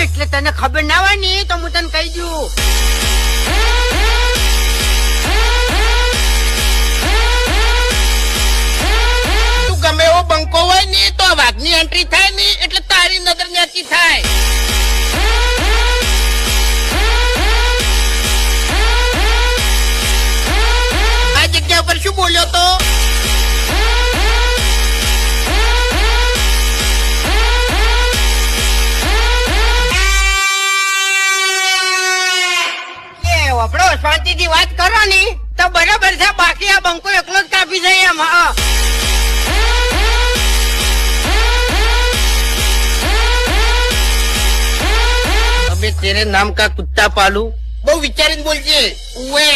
એટલે તને ખબર ના હોય ને તો હું તને કહી દઉં. તું ગમે એવો બંકો હોય ને તો આ વાઘની એન્ટ્રી થાય ને એટલે તારી નજર નેચી થાય. આ જગ્યા પર શું બોલ્યો તો? આપણો શાંતિથી વાત કરો ને તો બરાબર છે. બાકી આ બંકો એકલો જ કાપી જાય એમ. અબે તેરે નામ કા કુત્તા પાલુ. બહુ વિચારીને બોલજે. ઉએ